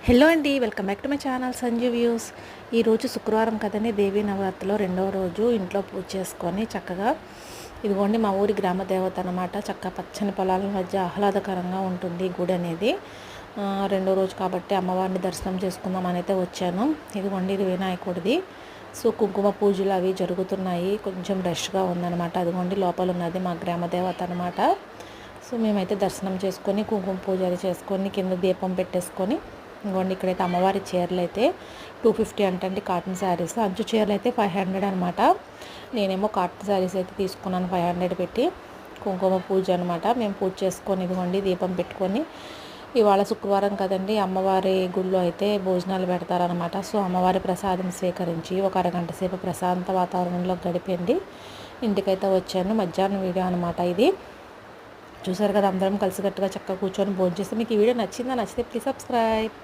Hello అండి, welcome back to my channel Sanju views. ఈరోజు శుక్రవారం కదండి, దేవీ నవరాత్రిలో రెండవ రోజు. ఇంట్లో పూజ చేసుకొని చక్కగా ఇదిగోండి మా ఊరి గ్రామ దేవత అనమాట. చక్కగా పచ్చని పొలాల మధ్య ఆహ్లాదకరంగా ఉంటుంది గుడి అనేది. రెండో రోజు కాబట్టి అమ్మవారిని దర్శనం చేసుకుందాం అని అయితే వచ్చాను. ఇదిగోండి ఇది వినాయకుడిది. సో కుంకుమ పూజలు అవి జరుగుతున్నాయి. కొంచెం రష్గా ఉందన్నమాట. అదిగోండి లోపల ఉన్నది మా గ్రామ దేవత అనమాట. సో మేమైతే దర్శనం చేసుకొని కుంకుమ పూజలు చేసుకొని కింద దీపం పెట్టేసుకొని ఇంకోండి ఇక్కడైతే అమ్మవారి చీరలు అయితే 250 అంటండి. కాటన్ శారీస్, అంచు చీరలు అయితే 500 అనమాట. నేనేమో కాటన్ శారీస్ అయితే తీసుకున్నాను 500 పెట్టి. కుంకుమ పూజ అనమాట. మేము పూజ చేసుకొని ఇదిగోండి దీపం పెట్టుకొని, ఇవాళ శుక్రవారం కదండి, అమ్మవారి గుళ్ళో అయితే భోజనాలు పెడతారనమాట. సో అమ్మవారి ప్రసాదం స్వీకరించి ఒక అరగంట సేపు ప్రశాంత వాతావరణంలో గడిపింది ఇంటికైతే వచ్చాను. మధ్యాహ్నం వీడియో అనమాట ఇది. చూసారు కదా, అందరం కలిసికట్టుగా చక్కగా కూర్చొని భోజనం చేస్తే. మీకు ఈ వీడియో నచ్చిందా? నచ్చితే ప్లీజ్ సబ్స్క్రైబ్.